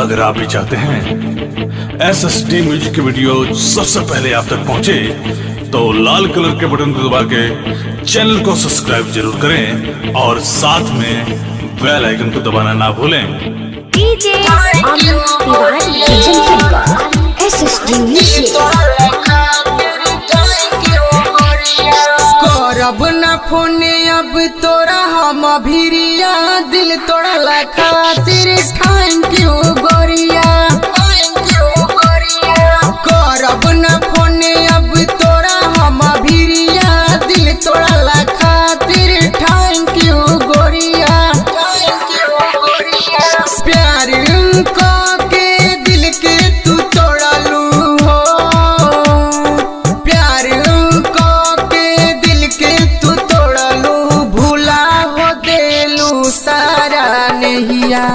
अगर आप भी चाहते हैं SSD म्यूजिक की वीडियो सबसे पहले आप तक पहुंचे, तो लाल कलर के बटन को दबा के चैनल को सब्सक्राइब जरूर करें और साथ में बेल आइकन को दबाना ना भूलें। DJ Amit Tiwari SSD music. करब ना फोन अब तोरा हम भिरिया, दिल तोड़ा ला खातिर थैंक यू गोरिया। करब ना फोन अब तोरा हम भिरिया, दिल तोड़ा ला खातिर थैंक यू गोरिया। प्यार के दिल के तू तोड़लू हो, प्यार के दिल के तू तोड़लू, भूला हो देलू सारा नहिया।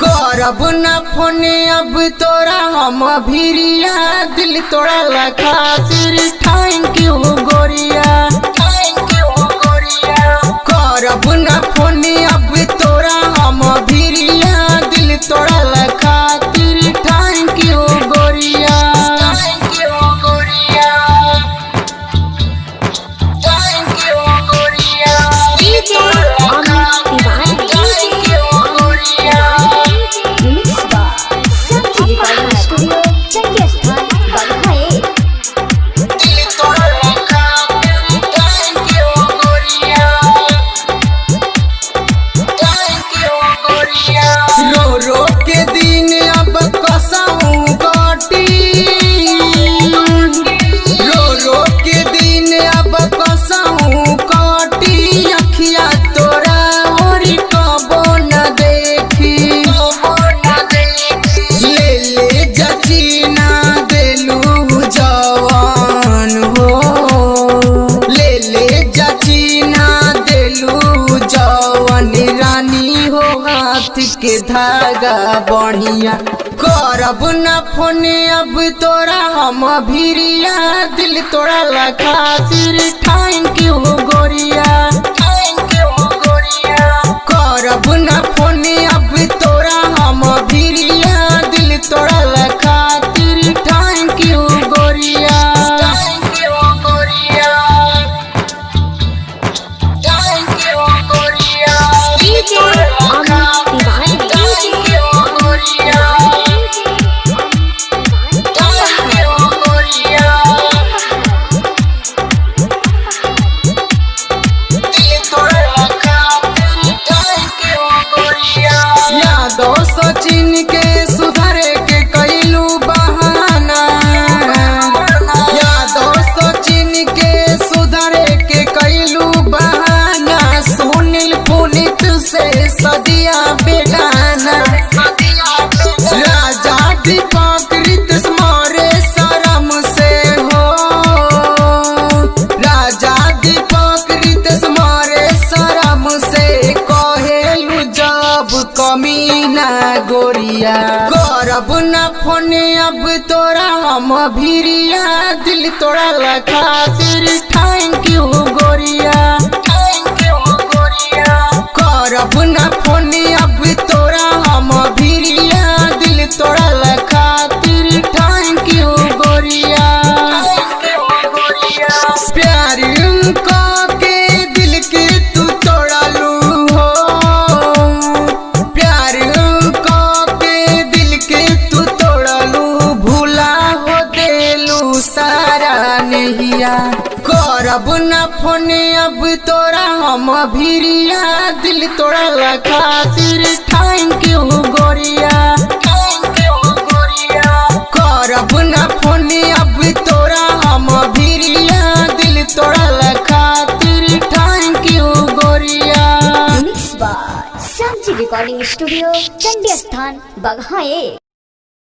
करब ना फोन अब तोरा हम भिरिया, दिल तोड़ा ला खातिर थैंक यू गोरिया। करब ना फोन अब तोरा हम भिरिया, दिल तोड़ा ला खातिर थैंक यू गोरिया। DJ Amit Tiwari mix by Sanjeev recording studio Chandiya स्थान बगहाए। रो रो के दिन अब कसहूं काटी, रो रो के दिन अब कसहूं काटी, अखिया तोरा और कबो न देखी। ले ले जचीना देलू जवान हो, ले ले जचीना देलू जवान, रानी हो हाथ के धागा बढ़िया। करब ना फोन अब तोरा हम भिरिया, दिल तोड़ा ला खातिर थैंक यू गोरिया। करब ना फोन अब तोरा हम भिरिया, दिल तोड़ा ला खातिर थैंक यू गोरिया। DJ अमित तिवारी यादव सचिन के सुधरे के कैलू बहाना, यादव सचिन के सुधरे के कैलू बहाना, सुनील पुनित से सदिया बेगाना। राजा दीपक रित मारे शरम से हो, राजा दीपक रित मारे शरम से, कहेलू जब कमीना गोरिया। करब ना फोन अब तोरा हम भिरिया, दिल तोड़ा ला खातिर थैंक यू गोरिया। करब ना फोन अब तोरा हम भिरिया, दिल तोड़ा ला खातिर थैंक यू गोरिया। प्यार के दिल के तू तोड़लू हो, प्यार के दिल के तू तोड़लू, भूला हो देलू सारा नहिया। करब ना फोन अब तोरा हम भिरिया, दिल तोड़ा ला खातिर थैंक यू गोरिया। करब ना फोन अब तोरा हम भिरिया, दिल तोड़ा ला खातिर थैंक यू गोरिया। Mix by Sanjeev recording studio Chandiya स्थान बगहाए।